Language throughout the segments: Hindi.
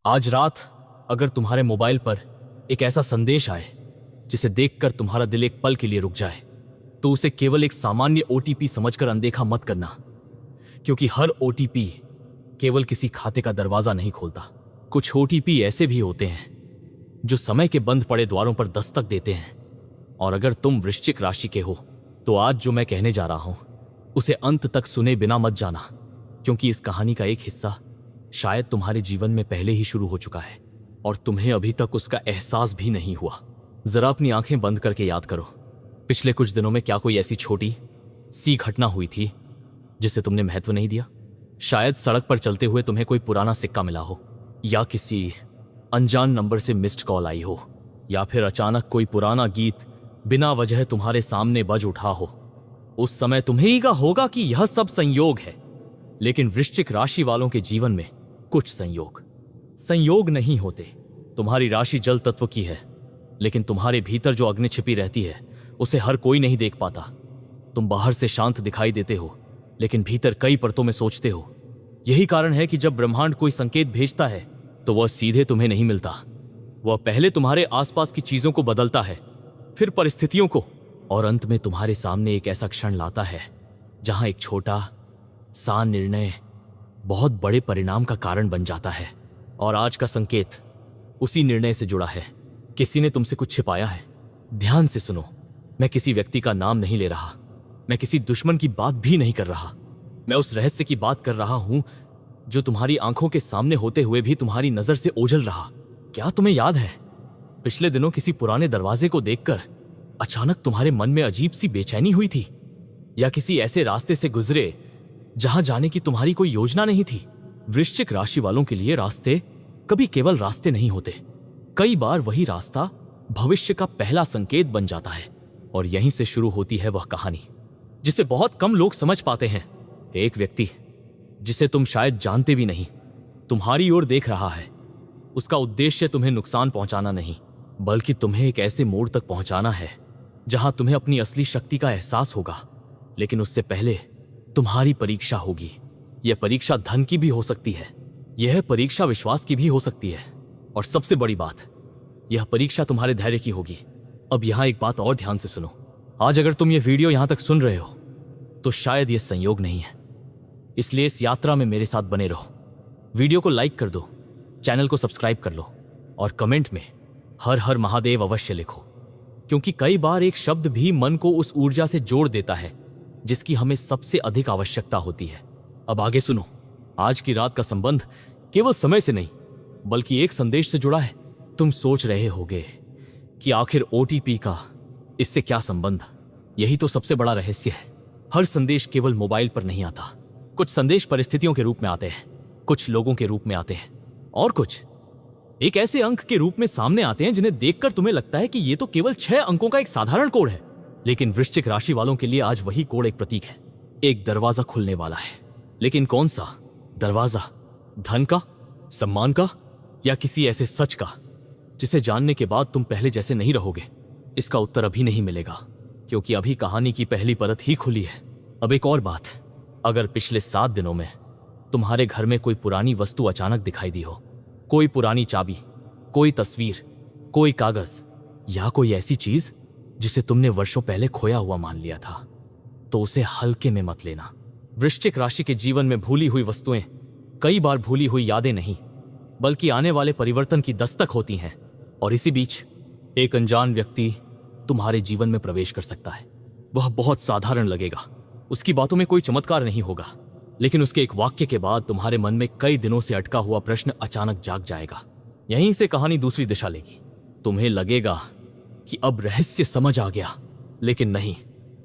आज रात अगर तुम्हारे मोबाइल पर एक ऐसा संदेश आए जिसे देखकर तुम्हारा दिल एक पल के लिए रुक जाए, तो उसे केवल एक सामान्य ओटीपी समझकर अनदेखा मत करना, क्योंकि हर ओटीपी केवल किसी खाते का दरवाजा नहीं खोलता। कुछ ओटीपी ऐसे भी होते हैं जो समय के बंद पड़े द्वारों पर दस्तक देते हैं। और अगर तुम वृश्चिक राशि के हो तो आज जो मैं कहने जा रहा हूं उसे अंत तक सुने बिना मत जाना, क्योंकि इस कहानी का एक हिस्सा शायद तुम्हारे जीवन में पहले ही शुरू हो चुका है और तुम्हें अभी तक उसका एहसास भी नहीं हुआ। जरा अपनी आंखें बंद करके याद करो, पिछले कुछ दिनों में क्या कोई ऐसी छोटी सी घटना हुई थी जिसे तुमने महत्व नहीं दिया? शायद सड़क पर चलते हुए तुम्हें कोई पुराना सिक्का मिला हो, या किसी अनजान नंबर से मिस्ड कॉल आई हो, या फिर अचानक कोई पुराना गीत बिना वजह तुम्हारे सामने बज उठा हो। उस समय तुम्हें ही होगा कि यह सब संयोग है, लेकिन वृश्चिक राशि वालों के जीवन में कुछ संयोग नहीं होते। तुम्हारी राशि जल तत्व की है, लेकिन तुम्हारे भीतर जो अग्नि छिपी रहती है उसे हर कोई नहीं देख पाता। तुम बाहर से शांत दिखाई देते हो, लेकिन भीतर कई परतों में सोचते हो। यही कारण है कि जब ब्रह्मांड कोई संकेत भेजता है तो वह सीधे तुम्हें नहीं मिलता। वह पहले तुम्हारे आसपास की चीजों को बदलता है, फिर परिस्थितियों को, और अंत में तुम्हारे सामने एक ऐसा क्षण लाता है जहां एक छोटा सा निर्णय बहुत बड़े परिणाम का कारण बन जाता है। और आज का संकेत उसी निर्णय से जुड़ा है। किसी ने तुमसे कुछ छिपाया है। ध्यान से सुनो, मैं किसी व्यक्ति का नाम नहीं ले रहा, मैं किसी दुश्मन की बात भी नहीं कर रहा। मैं उस रहस्य की बात कर रहा हूं जो तुम्हारी आंखों के सामने होते हुए भी तुम्हारी नजर से ओझल रहा। क्या तुम्हें याद है, पिछले दिनों किसी पुराने दरवाजे को देखकर अचानक तुम्हारे मन में अजीब सी बेचैनी हुई थी, या किसी ऐसे रास्ते से गुजरे जहां जाने की तुम्हारी कोई योजना नहीं थी? वृश्चिक राशि वालों के लिए रास्ते कभी केवल रास्ते नहीं होते। कई बार वही रास्ता भविष्य का पहला संकेत बन जाता है, और यहीं से शुरू होती है वह कहानी जिसे बहुत कम लोग समझ पाते हैं। एक व्यक्ति जिसे तुम शायद जानते भी नहीं तुम्हारी ओर देख रहा है। उसका उद्देश्य तुम्हें नुकसान पहुंचाना नहीं, बल्कि तुम्हें एक ऐसे मोड़ तक पहुंचाना है जहां तुम्हें अपनी असली शक्ति का एहसास होगा। लेकिन उससे पहले तुम्हारी परीक्षा होगी। यह परीक्षा धन की भी हो सकती है, यह परीक्षा विश्वास की भी हो सकती है, और सबसे बड़ी बात, यह परीक्षा तुम्हारे धैर्य की होगी। अब यहां एक बात और ध्यान से सुनो। आज अगर तुम ये वीडियो यहां तक सुन रहे हो तो शायद यह संयोग नहीं है, इसलिए इस यात्रा में मेरे साथ बने रहो। वीडियो को लाइक कर दो, चैनल को सब्सक्राइब कर लो, और कमेंट में हर हर महादेव अवश्य लिखो, क्योंकि कई बार एक शब्द भी मन को उस ऊर्जा से जोड़ देता है जिसकी हमें सबसे अधिक आवश्यकता होती है। अब आगे सुनो। आज की रात का संबंध केवल समय से नहीं, बल्कि एक संदेश से जुड़ा है। तुम सोच रहे होगे कि आखिर ओटीपी का इससे क्या संबंध? यही तो सबसे बड़ा रहस्य है। हर संदेश केवल मोबाइल पर नहीं आता। कुछ संदेश परिस्थितियों के रूप में आते हैं, कुछ लोगों के रूप में आते हैं, और कुछ एक ऐसे अंक के रूप में सामने आते हैं जिन्हें देखकर तुम्हें लगता है कि ये तो केवल 6 अंकों का एक साधारण कोड है। लेकिन वृश्चिक राशि वालों के लिए आज वही कोड एक प्रतीक है। एक दरवाजा खुलने वाला है, लेकिन कौन सा दरवाजा? धन का, सम्मान का, या किसी ऐसे सच का जिसे जानने के बाद तुम पहले जैसे नहीं रहोगे? इसका उत्तर अभी नहीं मिलेगा, क्योंकि अभी कहानी की पहली परत ही खुली है। अब एक और बात, अगर पिछले 7 दिनों में तुम्हारे घर में कोई पुरानी वस्तु अचानक दिखाई दी हो, कोई पुरानी चाबी, कोई तस्वीर, कोई कागज, या कोई ऐसी चीज जिसे तुमने वर्षों पहले खोया हुआ मान लिया था, तो उसे हल्के में मत लेना। वृश्चिक राशि के जीवन में भूली हुई वस्तुएं कई बार भूली हुई यादें नहीं, बल्कि आने वाले परिवर्तन की दस्तक होती हैं। और इसी बीच एक अनजान व्यक्ति तुम्हारे जीवन में प्रवेश कर सकता है। वह बहुत साधारण लगेगा, उसकी बातों में कोई चमत्कार नहीं होगा, लेकिन उसके एक वाक्य के बाद तुम्हारे मन में कई दिनों से अटका हुआ प्रश्न अचानक जाग जाएगा। यहीं से कहानी दूसरी दिशा लेगी। तुम्हें लगेगा कि अब रहस्य समझ आ गया, लेकिन नहीं,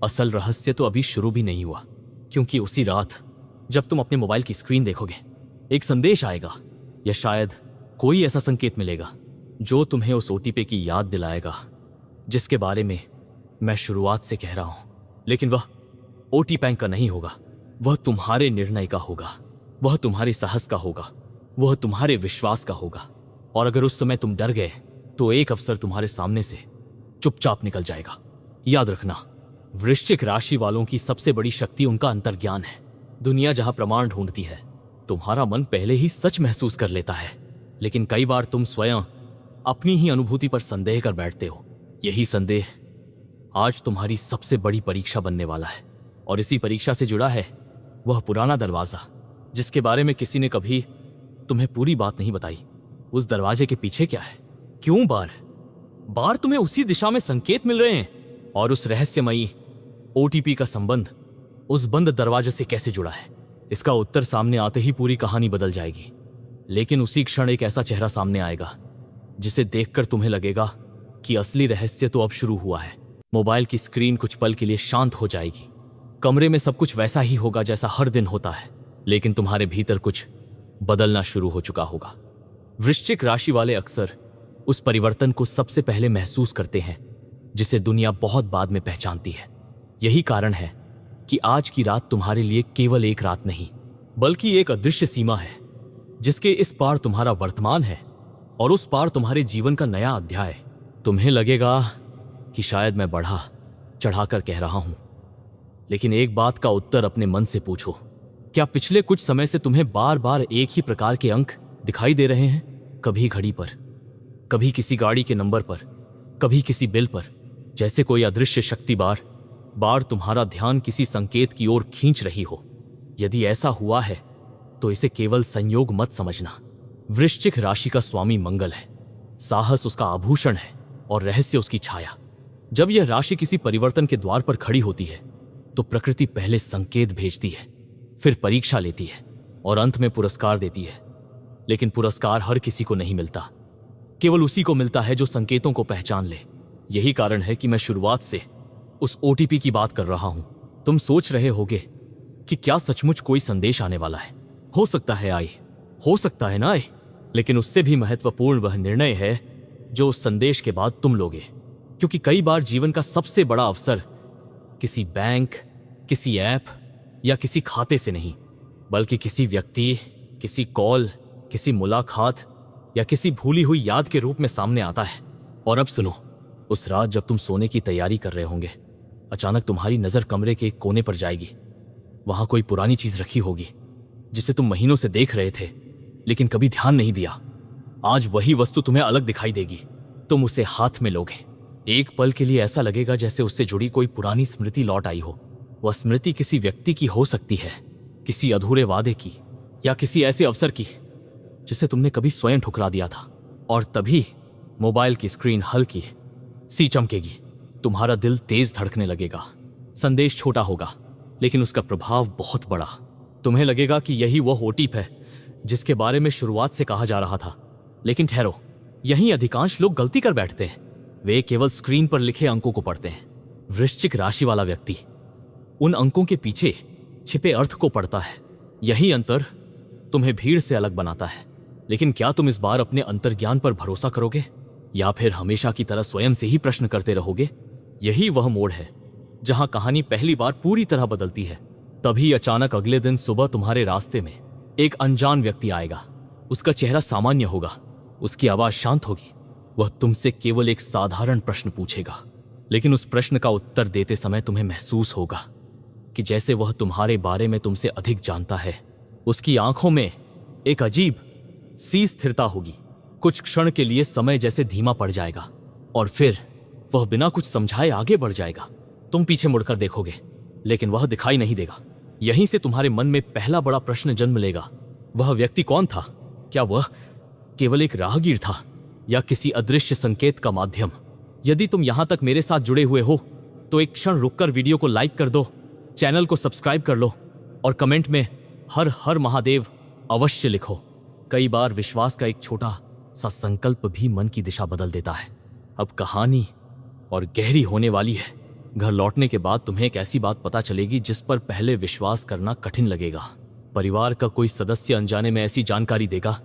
असल रहस्य तो अभी शुरू भी नहीं हुआ। क्योंकि उसी रात जब तुम अपने मोबाइल की स्क्रीन देखोगे, एक संदेश आएगा, या शायद कोई ऐसा संकेत मिलेगा जो तुम्हें उस ओटीपी की याद दिलाएगा जिसके बारे में मैं शुरुआत से कह रहा हूं। लेकिन वह ओटी बैंक का नहीं होगा, वह तुम्हारे निर्णय का होगा, वह तुम्हारे साहस का होगा, वह तुम्हारे विश्वास का होगा। और अगर उस समय तुम डर गए तो एक अवसर तुम्हारे सामने से चुपचाप निकल जाएगा। याद रखना, वृश्चिक राशि वालों की सबसे बड़ी शक्ति उनका अंतर्ज्ञान है। दुनिया जहां प्रमाण ढूंढती है, तुम्हारा मन पहले ही सच महसूस कर लेता है। लेकिन कई बार तुम स्वयं अपनी ही अनुभूति पर संदेह कर बैठते हो। यही संदेह आज तुम्हारी सबसे बड़ी परीक्षा बनने वाला है। और इसी परीक्षा से जुड़ा है वह पुराना दरवाजा जिसके बारे में किसी ने कभी तुम्हें पूरी बात नहीं बताई। उस दरवाजे के पीछे क्या है? क्यों बार बार तुम्हें उसी दिशा में संकेत मिल रहे हैं? और उस रहस्यमयी ओटीपी का संबंध उस बंद दरवाजे से कैसे जुड़ा है? इसका उत्तर सामने आते ही पूरी कहानी बदल जाएगी। लेकिन उसी क्षण एक ऐसा चेहरा सामने आएगा जिसे देखकर तुम्हें लगेगा कि असली रहस्य तो अब शुरू हुआ है। मोबाइल की स्क्रीन कुछ पल के लिए शांत हो जाएगी। कमरे में सब कुछ वैसा ही होगा जैसा हर दिन होता है, लेकिन तुम्हारे भीतर कुछ बदलना शुरू हो चुका होगा। वृश्चिक राशि वाले अक्सर उस परिवर्तन को सबसे पहले महसूस करते हैं जिसे दुनिया बहुत बाद में पहचानती है। यही कारण है कि आज की रात तुम्हारे लिए केवल एक रात नहीं, बल्कि एक अदृश्य सीमा है जिसके इस पार तुम्हारा वर्तमान है और उस पार तुम्हारे जीवन का नया अध्याय। तुम्हें लगेगा कि शायद मैं बढ़ा चढ़ाकर कह रहा हूं, लेकिन एक बात का उत्तर अपने मन से पूछो। क्या पिछले कुछ समय से तुम्हें बार बार एक ही प्रकार के अंक दिखाई दे रहे हैं? कभी घड़ी पर, कभी किसी गाड़ी के नंबर पर, कभी किसी बिल पर, जैसे कोई अदृश्य शक्ति बार बार तुम्हारा ध्यान किसी संकेत की ओर खींच रही हो। यदि ऐसा हुआ है तो इसे केवल संयोग मत समझना। वृश्चिक राशि का स्वामी मंगल है, साहस उसका आभूषण है और रहस्य उसकी छाया। जब यह राशि किसी परिवर्तन के द्वार पर खड़ी होती है तो प्रकृति पहले संकेत भेजती है, फिर परीक्षा लेती है और अंत में पुरस्कार देती है। लेकिन पुरस्कार हर किसी को नहीं मिलता, केवल उसी को मिलता है जो संकेतों को पहचान ले। यही कारण है कि मैं शुरुआत से उस ओटीपी की बात कर रहा हूं। तुम सोच रहे होगे कि क्या सचमुच कोई संदेश आने वाला है? हो सकता है आए, हो सकता है ना आए, लेकिन उससे भी महत्वपूर्ण वह निर्णय है जो उस संदेश के बाद तुम लोगे। क्योंकि कई बार जीवन का सबसे बड़ा अवसर किसी बैंक, किसी ऐप या किसी खाते से नहीं, बल्कि किसी व्यक्ति, किसी कॉल, किसी मुलाकात या किसी भूली हुई याद के रूप में सामने आता है। और अब सुनो, उस रात जब तुम सोने की तैयारी कर रहे होंगे, अचानक तुम्हारी नजर कमरे के एक कोने पर जाएगी। वहां कोई पुरानी चीज रखी होगी जिसे तुम महीनों से देख रहे थे लेकिन कभी ध्यान नहीं दिया। आज वही वस्तु तुम्हें अलग दिखाई देगी। तुम उसे हाथ में लोगे। एक पल के लिए ऐसा लगेगा जैसे उससे जुड़ी कोई पुरानी स्मृति लौट आई हो। वह स्मृति किसी व्यक्ति की हो सकती है, किसी अधूरे वादे की, या किसी ऐसे अवसर की जिसे तुमने कभी स्वयं ठुकरा दिया था। और तभी मोबाइल की स्क्रीन हल्की सी चमकेगी। तुम्हारा दिल तेज धड़कने लगेगा। संदेश छोटा होगा लेकिन उसका प्रभाव बहुत बड़ा। तुम्हें लगेगा कि यही वह ओटीपी है जिसके बारे में शुरुआत से कहा जा रहा था। लेकिन ठहरो, यहीं अधिकांश लोग गलती कर बैठते हैं। वे केवल स्क्रीन पर लिखे अंकों को पढ़ते हैं। वृश्चिक राशि वाला व्यक्ति उन अंकों के पीछे छिपे अर्थ को पढ़ता है। यही अंतर तुम्हें भीड़ से अलग बनाता है। लेकिन क्या तुम इस बार अपने अंतर्ज्ञान पर भरोसा करोगे या फिर हमेशा की तरह स्वयं से ही प्रश्न करते रहोगे? यही वह मोड़ है जहां कहानी पहली बार पूरी तरह बदलती है। तभी अचानक अगले दिन सुबह तुम्हारे रास्ते में एक अनजान व्यक्ति आएगा। उसका चेहरा सामान्य होगा, उसकी आवाज शांत होगी। वह तुमसे केवल एक साधारण प्रश्न पूछेगा, लेकिन उस प्रश्न का उत्तर देते समय तुम्हें महसूस होगा कि जैसे वह तुम्हारे बारे में तुमसे अधिक जानता है। उसकी आंखों में एक अजीब सी स्थिरता होगी। कुछ क्षण के लिए समय जैसे धीमा पड़ जाएगा और फिर वह बिना कुछ समझाए आगे बढ़ जाएगा। तुम पीछे मुड़कर देखोगे लेकिन वह दिखाई नहीं देगा। यहीं से तुम्हारे मन में पहला बड़ा प्रश्न जन्म लेगा। वह व्यक्ति कौन था? क्या वह केवल एक राहगीर था या किसी अदृश्य संकेत का माध्यम? यदि तुम यहां तक मेरे साथ जुड़े हुए हो तो एक क्षण रुककर वीडियो को लाइक कर दो, चैनल को सब्सक्राइब कर लो और कमेंट में हर हर महादेव अवश्य लिखो। कई बार विश्वास का एक छोटा सा संकल्प भी मन की दिशा बदल देता है। अब कहानी और गहरी होने वाली है। घर लौटने के बाद तुम्हें एक ऐसी बात पता चलेगी जिस पर पहले विश्वास करना कठिन लगेगा। परिवार का कोई सदस्य अनजाने में ऐसी जानकारी देगा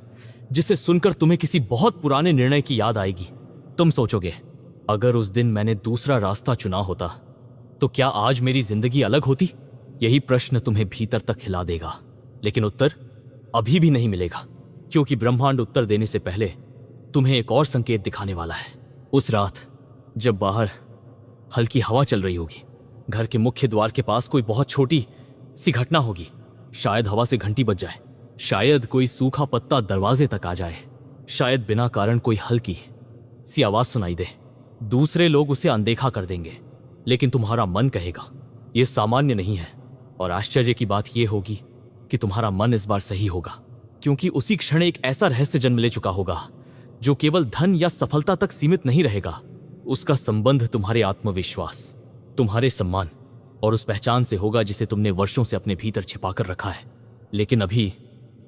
जिसे सुनकर तुम्हें किसी बहुत पुराने निर्णय की याद आएगी। तुम सोचोगे, अगर उस दिन मैंने दूसरा रास्ता चुना होता तो क्या आज मेरी जिंदगी अलग होती? यही प्रश्न तुम्हें भीतर तक हिला देगा। लेकिन उत्तर अभी भी नहीं मिलेगा, क्योंकि ब्रह्मांड उत्तर देने से पहले तुम्हें एक और संकेत दिखाने वाला है। उस रात जब बाहर हल्की हवा चल रही होगी, घर के मुख्य द्वार के पास कोई बहुत छोटी सी घटना होगी। शायद हवा से घंटी बज जाए, शायद कोई सूखा पत्ता दरवाजे तक आ जाए, शायद बिना कारण कोई हल्की सी आवाज सुनाई दे। दूसरे लोग उसे अनदेखा कर देंगे, लेकिन तुम्हारा मन कहेगा यह सामान्य नहीं है। और आश्चर्य की बात यह होगी कि तुम्हारा मन इस बार सही होगा, क्योंकि उसी क्षण एक ऐसा रहस्य जन्म ले चुका होगा जो केवल धन या सफलता तक सीमित नहीं रहेगा। उसका संबंध तुम्हारे आत्मविश्वास, तुम्हारे सम्मान और उस पहचान से होगा जिसे तुमने वर्षों से अपने भीतर छिपाकर रखा है। लेकिन अभी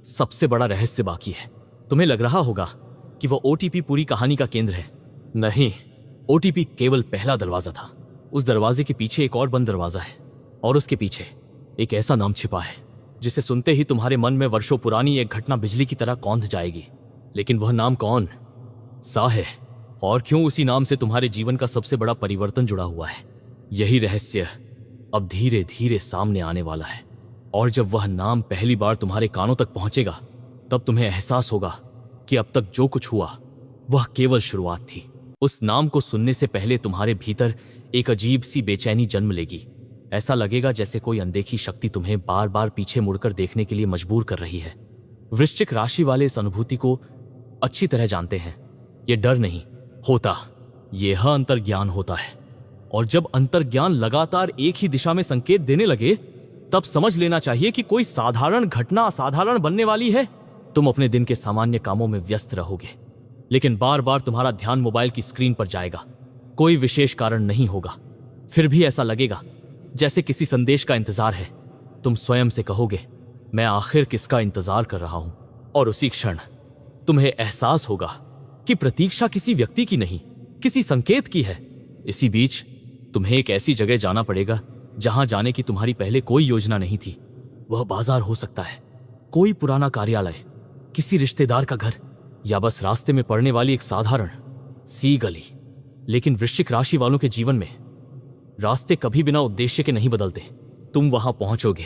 सबसे बड़ा रहस्य बाकी है। तुम्हें लग रहा होगा कि वह ओटीपी पूरी कहानी का केंद्र है। नहीं, ओटीपी केवल पहला दरवाजा था। उस दरवाजे के पीछे एक और बंद दरवाजा है, और उसके पीछे एक ऐसा नाम छिपा है जिसे सुनते ही तुम्हारे मन में वर्षों पुरानी एक घटना बिजली की तरह कौंध जाएगी। लेकिन वह नाम कौन सा है, और क्यों उसी नाम से तुम्हारे जीवन का सबसे बड़ा परिवर्तन जुड़ा हुआ है, यही रहस्य अब धीरे धीरे सामने आने वाला है। और जब वह नाम पहली बार तुम्हारे कानों तक पहुंचेगा, तब तुम्हें एहसास होगा कि अब तक जो कुछ हुआ वह केवल शुरुआत थी। उस नाम को सुनने से पहले तुम्हारे भीतर एक अजीब सी बेचैनी जन्म लेगी। ऐसा लगेगा जैसे कोई अनदेखी शक्ति तुम्हें बार बार पीछे मुड़कर देखने के लिए मजबूर कर रही है। वृश्चिक राशि वाले इस अनुभूति को अच्छी तरह जानते हैं। यह डर नहीं होता, यह अंतर्ज्ञान होता है। और जब अंतर्ज्ञान लगातार एक ही दिशा में संकेत देने लगे, तब समझ लेना चाहिए कि कोई साधारण घटना असाधारण बनने वाली है। तुम अपने दिन के सामान्य कामों में व्यस्त रहोगे, लेकिन बार बार तुम्हारा ध्यान मोबाइल की स्क्रीन पर जाएगा। कोई विशेष कारण नहीं होगा, फिर भी ऐसा लगेगा जैसे किसी संदेश का इंतजार है। तुम स्वयं से कहोगे, मैं आखिर किसका इंतजार कर रहा हूं? और उसी क्षण तुम्हें एहसास होगा कि प्रतीक्षा किसी व्यक्ति की नहीं, किसी संकेत की है। इसी बीच तुम्हें एक ऐसी जगह जाना पड़ेगा जहां जाने की तुम्हारी पहले कोई योजना नहीं थी। वह बाजार हो सकता है, कोई पुराना कार्यालय, किसी रिश्तेदार का घर, या बस रास्ते में पड़ने वाली एक साधारण सी गली। लेकिन वृश्चिक राशि वालों के जीवन में रास्ते कभी बिना उद्देश्य के नहीं बदलते। तुम वहां पहुंचोगे,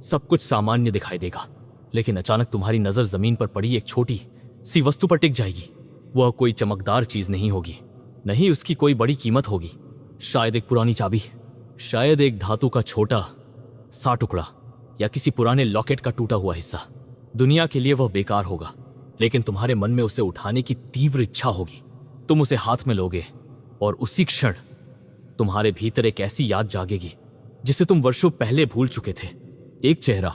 सब कुछ सामान्य दिखाई देगा, लेकिन अचानक तुम्हारी नजर जमीन पर पड़ी एक छोटी सी वस्तु पर टिक जाएगी। वह कोई चमकदार चीज नहीं होगी, नहीं उसकी कोई बड़ी कीमत होगी। शायद एक पुरानी चाबी, शायद एक धातु का छोटा सा टुकड़ा, या किसी पुराने लॉकेट का टूटा हुआ हिस्सा। दुनिया के लिए वह बेकार होगा, लेकिन तुम्हारे मन में उसे उठाने की तीव्र इच्छा होगी। तुम उसे हाथ में लोगे, और उसी क्षण तुम्हारे भीतर एक ऐसी याद जागेगी जिसे तुम वर्षों पहले भूल चुके थे। एक चेहरा,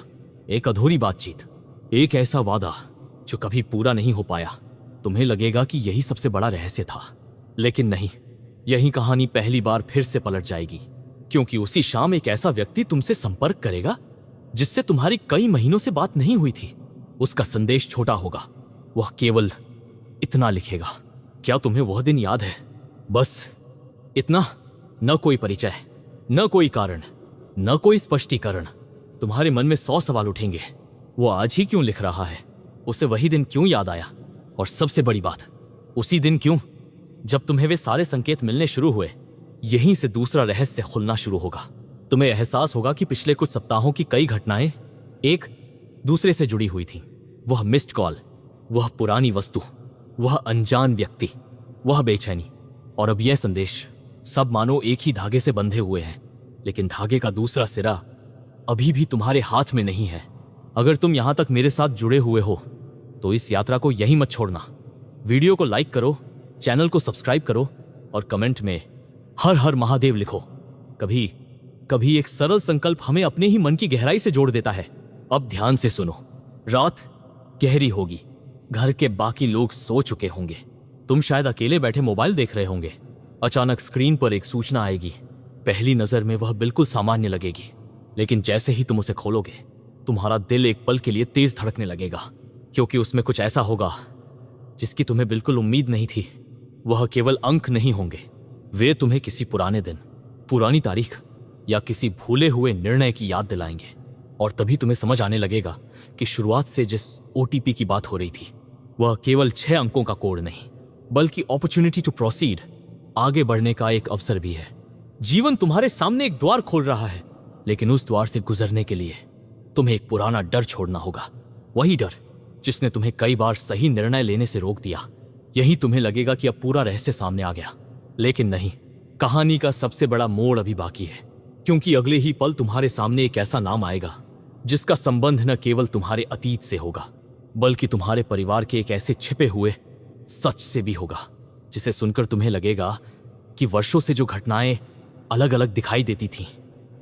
एक अधूरी बातचीत, एक ऐसा वादा जो कभी पूरा नहीं हो पाया। तुम्हें लगेगा कि यही सबसे बड़ा रहस्य था, लेकिन नहीं। यही कहानी पहली बार फिर से पलट जाएगी, क्योंकि उसी शाम एक ऐसा व्यक्ति तुमसे संपर्क करेगा जिससे तुम्हारी कई महीनों से बात नहीं हुई थी। उसका संदेश छोटा होगा, वह केवल इतना लिखेगा। क्या तुम्हें वह दिन याद है? बस इतना, न कोई परिचय, न कोई कारण, न कोई स्पष्टीकरण। तुम्हारे मन में 100 सवाल उठेंगे। वो आज ही क्यों लिख रहा है? उसे वही दिन क्यों याद आया? और सबसे बड़ी बात, उसी दिन क्यों जब तुम्हें वे सारे संकेत मिलने शुरू हुए? यहीं से दूसरा रहस्य खुलना शुरू होगा। तुम्हें एहसास होगा कि पिछले कुछ सप्ताहों की कई घटनाएं एक दूसरे से जुड़ी हुई थीं। वह मिस्ड कॉल, वह पुरानी वस्तु, वह अनजान व्यक्ति, वह बेचैनी, और अब यह संदेश, सब मानो एक ही धागे से बंधे हुए हैं। लेकिन धागे का दूसरा सिरा अभी भी तुम्हारे हाथ में नहीं है। अगर तुम यहां तक मेरे साथ जुड़े हुए हो तो इस यात्रा को यहीं मत छोड़ना। वीडियो को लाइक करो, चैनल को सब्सक्राइब करो, और कमेंट में हर हर महादेव लिखो। कभी कभी एक सरल संकल्प हमें अपने ही मन की गहराई से जोड़ देता है। अब ध्यान से सुनो। रात गहरी होगी, घर के बाकी लोग सो चुके होंगे, तुम शायद अकेले बैठे मोबाइल देख रहे होंगे। अचानक स्क्रीन पर एक सूचना आएगी। पहली नजर में वह बिल्कुल सामान्य लगेगी, लेकिन जैसे ही तुम उसे खोलोगे, तुम्हारा दिल एक पल के लिए तेज धड़कने लगेगा, क्योंकि उसमें कुछ ऐसा होगा जिसकी तुम्हें बिल्कुल उम्मीद नहीं थी। वह केवल अंक नहीं होंगे, वे तुम्हें किसी पुराने दिन, पुरानी तारीख, या किसी भूले हुए निर्णय की याद दिलाएंगे। और तभी तुम्हें समझ आने लगेगा कि शुरुआत से जिस ओटीपी की बात हो रही थी, वह केवल 6 अंकों का कोड नहीं, बल्कि अपॉर्चुनिटी टू प्रोसीड, आगे बढ़ने का एक अवसर भी है। जीवन तुम्हारे सामने एक द्वार खोल रहा है, लेकिन उस द्वार से गुजरने के लिए तुम्हें एक पुराना डर छोड़ना होगा। वही डर जिसने तुम्हें कई बार सही निर्णय लेने से रोक दिया। यही तुम्हें लगेगा कि अब पूरा रहस्य सामने आ गया, लेकिन नहीं। कहानी का सबसे बड़ा मोड़ अभी बाकी है, क्योंकि अगले ही पल तुम्हारे सामने एक ऐसा नाम आएगा जिसका संबंध न केवल तुम्हारे अतीत से होगा, बल्कि तुम्हारे परिवार के एक ऐसे छिपे हुए सच से भी होगा, जिसे सुनकर तुम्हें लगेगा कि वर्षों से जो घटनाएं अलग अलग दिखाई देती थीं,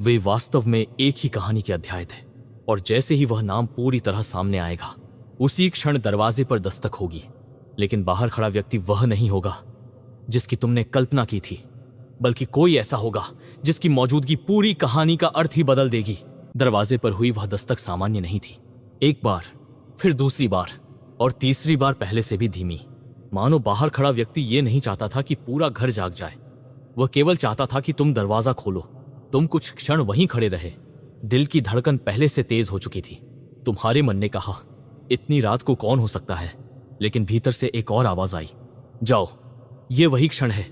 वे वास्तव में एक ही कहानी के अध्याय थे। और जैसे ही वह नाम पूरी तरह सामने आएगा, उसी क्षण दरवाजे पर दस्तक होगी। लेकिन बाहर खड़ा व्यक्ति वह नहीं होगा जिसकी तुमने कल्पना की थी, बल्कि कोई ऐसा होगा जिसकी मौजूदगी पूरी कहानी का अर्थ ही बदल देगी। दरवाजे पर हुई वह दस्तक सामान्य नहीं थी। एक बार, फिर दूसरी बार और तीसरी बार पहले से भी धीमी। मानो बाहर खड़ा व्यक्ति ये नहीं चाहता था कि पूरा घर जाग जाए, वह केवल चाहता था कि तुम दरवाजा खोलो। तुम कुछ क्षण वहीं खड़े रहे। दिल की धड़कन पहले से तेज हो चुकी थी। तुम्हारे मन ने कहा, इतनी रात को कौन हो सकता है? लेकिन भीतर से एक और आवाज आई, जाओ। ये वही क्षण है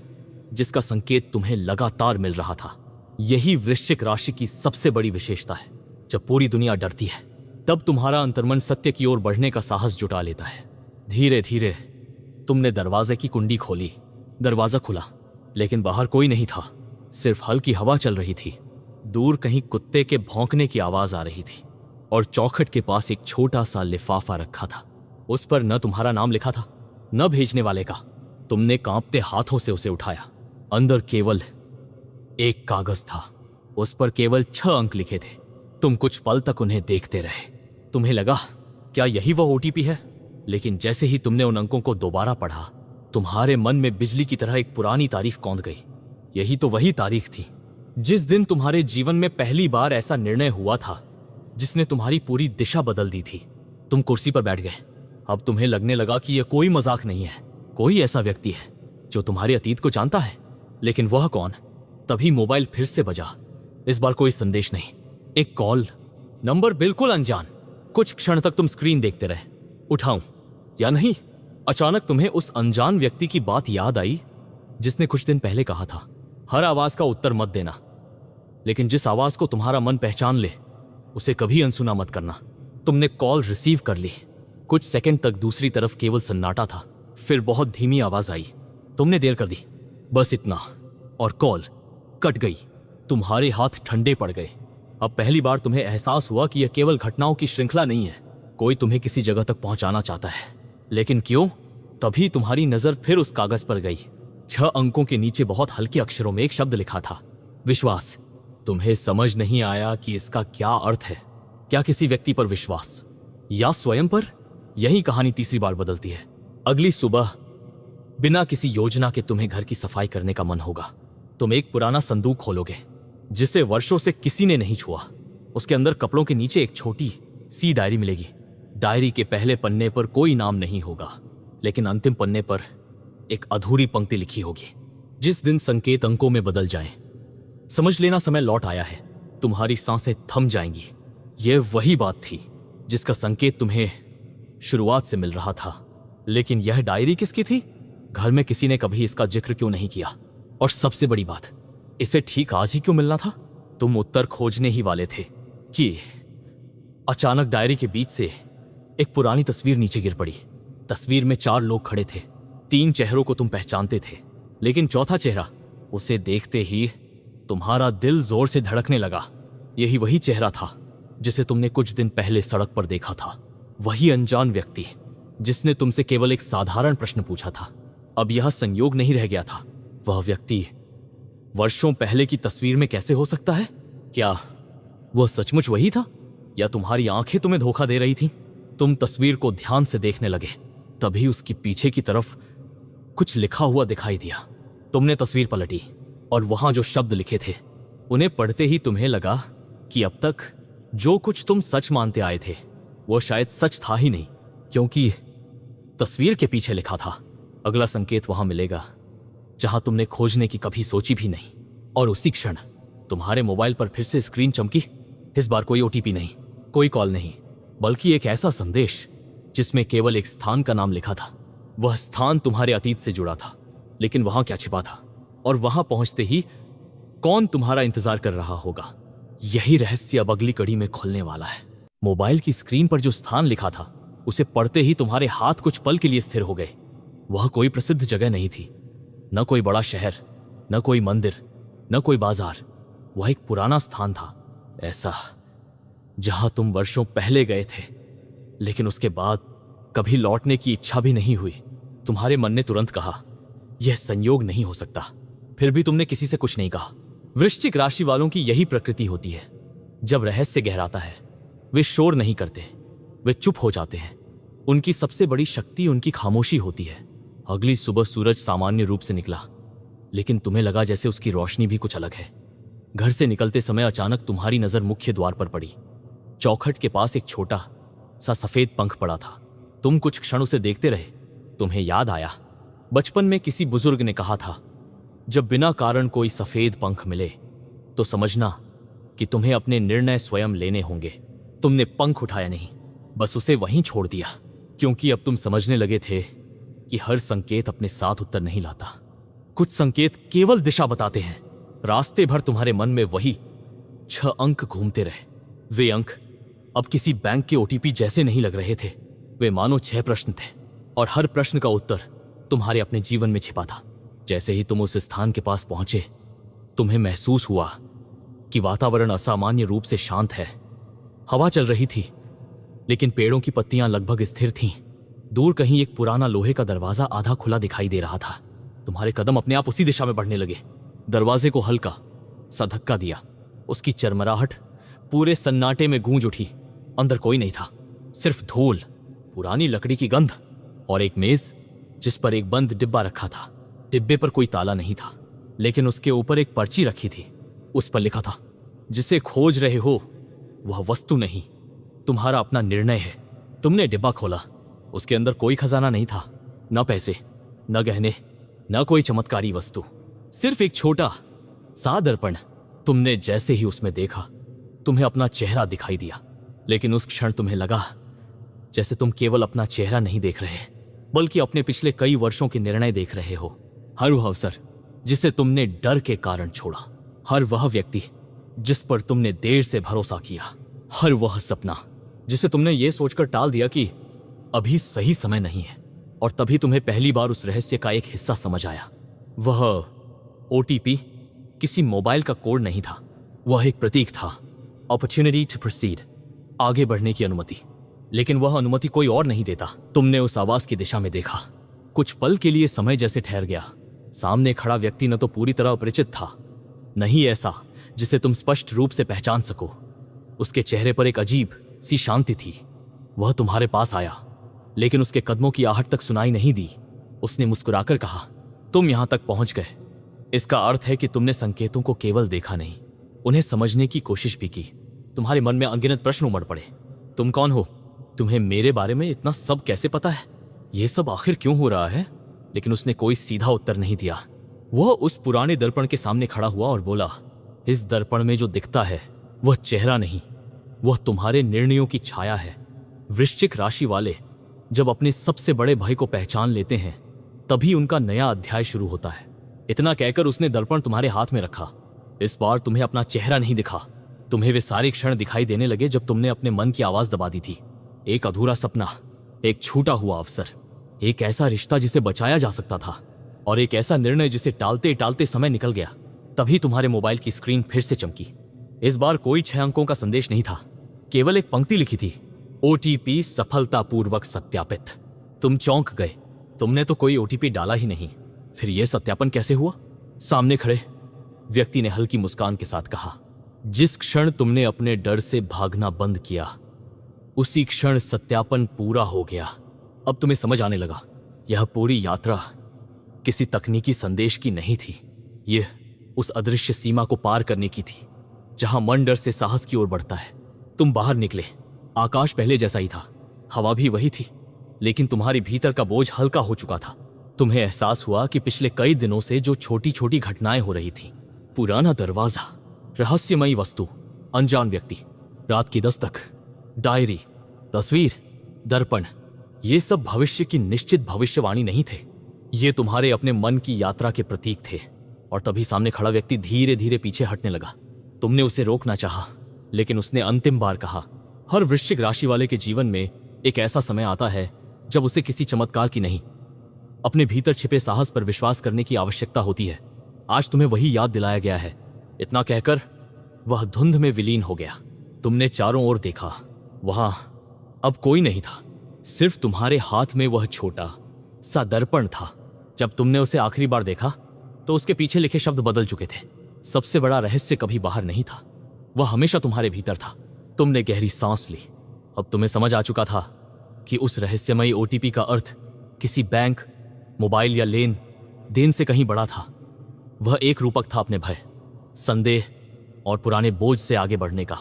जिसका संकेत तुम्हें लगातार मिल रहा था। यही वृश्चिक राशि की सबसे बड़ी विशेषता है। जब पूरी दुनिया डरती है, तब तुम्हारा अंतर्मन सत्य की ओर बढ़ने का साहस जुटा लेता है। धीरे धीरे तुमने दरवाजे की कुंडी खोली। दरवाजा खुला, लेकिन बाहर कोई नहीं था। सिर्फ हल्की हवा चल रही थी। दूर कहीं कुत्ते के भौंकने की आवाज आ रही थी और चौखट के पास एक छोटा सा लिफाफा रखा था। उस पर न तुम्हारा नाम लिखा था, न भेजने वाले का। तुमने कांपते हाथों से उसे उठाया। अंदर केवल एक कागज था। उस पर केवल 6 अंक लिखे थे। तुम कुछ पल तक उन्हें देखते रहे। तुम्हें लगा, क्या यही वह ओटीपी है? लेकिन जैसे ही तुमने उन अंकों को दोबारा पढ़ा, तुम्हारे मन में बिजली की तरह एक पुरानी तारीख कौंध गई। यही तो वही तारीख थी जिस दिन तुम्हारे जीवन में पहली बार ऐसा निर्णय हुआ था जिसने तुम्हारी पूरी दिशा बदल दी थी। तुम कुर्सी पर बैठ गए। अब तुम्हें लगने लगा कि यह कोई मजाक नहीं है। कोई ऐसा व्यक्ति है जो तुम्हारे अतीत को जानता है। लेकिन वह कौन? तभी मोबाइल फिर से बजा। इस बार कोई संदेश नहीं, एक कॉल। नंबर बिल्कुल अनजान। कुछ क्षण तक तुम स्क्रीन देखते रहे। उठाऊं या नहीं? अचानक तुम्हें उस अनजान व्यक्ति की बात याद आई जिसने कुछ दिन पहले कहा था, हर आवाज का उत्तर मत देना, लेकिन जिस आवाज को तुम्हारा मन पहचान ले उसे कभी अनसुना मत करना। तुमने कॉल रिसीव कर ली। कुछ सेकंड तक दूसरी तरफ केवल सन्नाटा था। फिर बहुत धीमी आवाज आई, तुमने देर कर दी, बस इतना। और कॉल कट गई। तुम्हारे हाथ ठंडे पड़ गए। अब पहली बार तुम्हें एहसास हुआ कि यह केवल घटनाओं की श्रृंखला नहीं है। कोई तुम्हें किसी जगह तक पहुंचाना चाहता है। लेकिन क्यों? तभी तुम्हारी नजर फिर उस कागज पर गई। 6 अंकों के नीचे बहुत हल्के अक्षरों में एक शब्द लिखा था, विश्वास। तुम्हें समझ नहीं आया कि इसका क्या अर्थ है। क्या किसी व्यक्ति पर विश्वास, या स्वयं पर? यही कहानी तीसरी बार बदलती है। अगली सुबह बिना किसी योजना के तुम्हें घर की सफाई करने का मन होगा। तुम एक पुराना संदूक खोलोगे जिसे वर्षों से किसी ने नहीं छुआ। उसके अंदर कपड़ों के नीचे एक छोटी सी डायरी मिलेगी। डायरी के पहले पन्ने पर कोई नाम नहीं होगा, लेकिन अंतिम पन्ने पर एक अधूरी पंक्ति लिखी होगी, जिस दिन संकेत अंकों में बदल जाएं, समझ लेना समय लौट आया है। तुम्हारी सांसें थम जाएंगी। यह वही बात थी जिसका संकेत तुम्हें शुरुआत से मिल रहा था। लेकिन यह डायरी किसकी थी? घर में किसी ने कभी इसका जिक्र क्यों नहीं किया? और सबसे बड़ी बात, इसे ठीक आज ही क्यों मिलना था? तुम उत्तर खोजने ही वाले थे कि अचानक डायरी के बीच से एक पुरानी तस्वीर नीचे गिर पड़ी। तस्वीर में 4 लोग खड़े थे। 3 चेहरों को तुम पहचानते थे, लेकिन चौथा चेहरा, उसे देखते ही तुम्हारा दिल जोर से धड़कने लगा। यही वही चेहरा था जिसे तुमने कुछ दिन पहले सड़क पर देखा था। वही अनजान व्यक्ति जिसने तुमसे केवल एक साधारण प्रश्न पूछा था। अब यह संयोग नहीं रह गया था। वह व्यक्ति वर्षों पहले की तस्वीर में कैसे हो सकता है? क्या वह सचमुच वही था, या तुम्हारी आंखें तुम्हें धोखा दे रही थीं? तुम तस्वीर को ध्यान से देखने लगे। तभी उसकी पीछे की तरफ कुछ लिखा हुआ दिखाई दिया। तुमने तस्वीर पलटी और वहां जो शब्द लिखे थे, उन्हें पढ़ते ही तुम्हें लगा कि अब तक जो कुछ तुम सच मानते आए थे वो शायद सच था ही नहीं, क्योंकि तस्वीर के पीछे लिखा था, अगला संकेत वहां मिलेगा जहां तुमने खोजने की कभी सोची भी नहीं। और उसी क्षण तुम्हारे मोबाइल पर फिर से स्क्रीन चमकी। इस बार कोई ओटीपी नहीं, कोई कॉल नहीं, बल्कि एक ऐसा संदेश जिसमें केवल एक स्थान का नाम लिखा था। वह स्थान तुम्हारे अतीत से जुड़ा था, लेकिन वहां क्या छिपा था? और वहां पहुंचते ही कौन तुम्हारा इंतजार कर रहा होगा? यही रहस्य अब अगली कड़ी में खुलने वाला है। मोबाइल की स्क्रीन पर जो स्थान लिखा था, उसे पढ़ते ही तुम्हारे हाथ कुछ पल के लिए स्थिर हो गए। वह कोई प्रसिद्ध जगह नहीं थी, न कोई बड़ा शहर, न कोई मंदिर, न कोई बाजार। वह एक पुराना स्थान था, ऐसा जहां तुम वर्षों पहले गए थे, लेकिन उसके बाद कभी लौटने की इच्छा भी नहीं हुई। तुम्हारे मन ने तुरंत कहा, यह संयोग नहीं हो सकता। फिर भी तुमने किसी से कुछ नहीं कहा। वृश्चिक राशि वालों की यही प्रकृति होती है। जब रहस्य गहराता है, वे शोर नहीं करते, वे चुप हो जाते हैं। उनकी सबसे बड़ी शक्ति उनकी खामोशी होती है। अगली सुबह सूरज सामान्य रूप से निकला, लेकिन तुम्हें लगा जैसे उसकी रोशनी भी कुछ अलग है। घर से निकलते समय अचानक तुम्हारी नजर मुख्य द्वार पर पड़ी। चौखट के पास एक छोटा सा सफेद पंख पड़ा था। तुम कुछ क्षण उसे देखते रहे। तुम्हें याद आया, बचपन में किसी बुजुर्ग ने कहा था, जब बिना कारण कोई सफेद पंख मिले तो समझना कि तुम्हें अपने निर्णय स्वयं लेने होंगे। तुमने पंख उठाया नहीं, बस उसे वहीं छोड़ दिया, क्योंकि अब तुम समझने लगे थे कि हर संकेत अपने साथ उत्तर नहीं लाता। कुछ संकेत केवल दिशा बताते हैं। रास्ते भर तुम्हारे मन में वही 6 अंक घूमते रहे। वे अंक अब किसी बैंक के ओटीपी जैसे नहीं लग रहे थे। वे मानो 6 प्रश्न थे, और हर प्रश्न का उत्तर तुम्हारे अपने जीवन में छिपा था। जैसे ही तुम उस स्थान के पास पहुंचे, तुम्हें महसूस हुआ कि वातावरण असामान्य रूप से शांत है। हवा चल रही थी, लेकिन पेड़ों की पत्तियां लगभग स्थिर थीं। दूर कहीं एक पुराना लोहे का दरवाजा आधा खुला दिखाई दे रहा था। तुम्हारे कदम अपने आप उसी दिशा में बढ़ने लगे। दरवाजे को हल्का सा धक्का दिया। उसकी चरमराहट पूरे सन्नाटे में गूंज उठी। अंदर कोई नहीं था, सिर्फ धूल, पुरानी लकड़ी की गंध और एक मेज जिस पर एक बंद डिब्बा रखा था। डिब्बे पर कोई ताला नहीं था, लेकिन उसके ऊपर एक पर्ची रखी थी। उस पर लिखा था, जिसे खोज रहे हो वह वस्तु नहीं, तुम्हारा अपना निर्णय है। तुमने डिब्बा खोला। उसके अंदर कोई खजाना नहीं था, न पैसे, न गहने, न कोई चमत्कारी वस्तु, सिर्फ एक छोटा सा दर्पण। तुमने जैसे ही उसमें देखा, तुम्हें अपना चेहरा दिखाई दिया। लेकिन उस क्षण तुम्हें लगा जैसे तुम केवल अपना चेहरा नहीं देख रहे, बल्कि अपने पिछले कई वर्षों के निर्णय देख रहे हो। हर वह अवसर जिसे तुमने डर के कारण छोड़ा, हर वह व्यक्ति जिस पर तुमने देर से भरोसा किया, हर वह सपना जिसे तुमने ये सोचकर टाल दिया कि अभी सही समय नहीं है। और तभी तुम्हें पहली बार उस रहस्य का एक हिस्सा समझ आया। वह ओटीपी किसी मोबाइल का कोड नहीं था, वह एक प्रतीक था, अपॉर्चुनिटी टू प्रोसीड, आगे बढ़ने की अनुमति। लेकिन वह अनुमति कोई और नहीं देता। तुमने उस आवाज की दिशा में देखा। कुछ पल के लिए समय जैसे ठहर गया। सामने खड़ा व्यक्ति न तो पूरी तरह अपरिचित था, न ही ऐसा जिसे तुम स्पष्ट रूप से पहचान सको। उसके चेहरे पर एक अजीब सी शांति थी। वह तुम्हारे पास आया, लेकिन उसके कदमों की आहट तक सुनाई नहीं दी। उसने मुस्कुराकर कहा, तुम यहां तक पहुंच गए। इसका अर्थ है कि तुमने संकेतों को केवल देखा नहीं, उन्हें समझने की कोशिश भी की। तुम्हारे मन में अनगिनत प्रश्न उमड़ पड़े। तुम कौन हो? तुम्हें मेरे बारे में इतना सब कैसे पता है? यह सब आखिर क्यों हो रहा है? लेकिन उसने कोई सीधा उत्तर नहीं दिया। वह उस पुराने दर्पण के सामने खड़ा हुआ और बोला, इस दर्पण में जो दिखता है वह चेहरा नहीं, वह तुम्हारे निर्णयों की छाया है। वृश्चिक राशि वाले जब अपने सबसे बड़े भय को पहचान लेते हैं, तभी उनका नया अध्याय शुरू होता है। इतना कहकर उसने दर्पण तुम्हारे हाथ में रखा। इस बार तुम्हें अपना चेहरा नहीं दिखा। तुम्हें वे सारे क्षण दिखाई देने लगे जब तुमने अपने मन की आवाज दबा दी थी। एक अधूरा सपना, एक छूटा हुआ अवसर, एक ऐसा रिश्ता जिसे बचाया जा सकता था, और एक ऐसा निर्णय जिसे टालते टालते समय निकल गया। तभी तुम्हारे मोबाइल की स्क्रीन फिर से चमकी। इस बार कोई 6 अंकों का संदेश नहीं था, केवल एक पंक्ति लिखी थी, ओटीपी सफलतापूर्वक सत्यापित। तुम चौंक गए। तुमने तो कोई ओटीपी डाला ही नहीं, फिर यह सत्यापन कैसे हुआ? सामने खड़े व्यक्ति ने हल्की मुस्कान के साथ कहा, जिस क्षण तुमने अपने डर से भागना बंद किया, उसी क्षण सत्यापन पूरा हो गया। अब तुम्हें समझ आने लगा, यह पूरी यात्रा किसी तकनीकी संदेश की नहीं थी। यह उस अदृश्य सीमा को पार करने की थी, जहां मन डर से साहस की ओर बढ़ता है। तुम बाहर निकले। आकाश पहले जैसा ही था, हवा भी वही थी, लेकिन तुम्हारे भीतर का बोझ हल्का हो चुका था। तुम्हें एहसास हुआ कि पिछले कई दिनों से जो छोटी छोटी घटनाएं हो रही थी, पुराना दरवाजा, रहस्यमयी वस्तु, अनजान व्यक्ति, रात की दस्तक, डायरी, तस्वीर, दर्पण, ये सब भविष्य की निश्चित भविष्यवाणी नहीं थे। ये तुम्हारे अपने मन की यात्रा के प्रतीक थे। और तभी सामने खड़ा व्यक्ति धीरे धीरे पीछे हटने लगा। तुमने उसे रोकना चाहा, लेकिन उसने अंतिम बार कहा, हर वृश्चिक राशि वाले के जीवन में एक ऐसा समय आता है जब उसे किसी चमत्कार की नहीं, अपने भीतर छिपे साहस पर विश्वास करने की आवश्यकता होती है। आज तुम्हें वही याद दिलाया गया है। इतना कहकर वह धुंध में विलीन हो गया। तुमने चारों ओर देखा। वहां अब कोई नहीं था, सिर्फ तुम्हारे हाथ में वह छोटा सा दर्पण था। जब तुमने उसे आखिरी बार देखा तो उसके पीछे लिखे शब्द बदल चुके थे। सबसे बड़ा रहस्य कभी बाहर नहीं था, वह हमेशा तुम्हारे भीतर था। तुमने गहरी सांस ली। अब तुम्हें समझ आ चुका था कि उस रहस्यमयी ओटीपी का अर्थ किसी बैंक, मोबाइल या लेन देन से कहीं बड़ा था। वह एक रूपक था अपने भय, संदेह और पुराने बोझ से आगे बढ़ने का।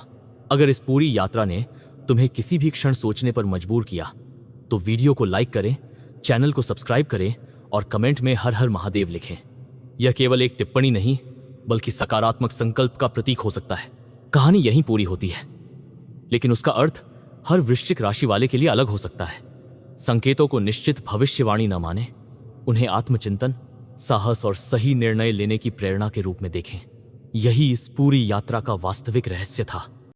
अगर इस पूरी यात्रा ने तुम्हें किसी भी क्षण सोचने पर मजबूर किया तो वीडियो को लाइक करें, चैनल को सब्सक्राइब करें और कमेंट में हर हर महादेव लिखें। यह केवल एक टिप्पणी नहीं बल्कि सकारात्मक संकल्प का प्रतीक हो सकता है। कहानी यहीं पूरी होती है, लेकिन उसका अर्थ हर वृश्चिक राशि वाले के लिए अलग हो सकता है। संकेतों को निश्चित भविष्यवाणी न माने, उन्हें आत्मचिंतन, साहस और सही निर्णय लेने की प्रेरणा के रूप में देखें। यही इस पूरी यात्रा का वास्तविक रहस्य था।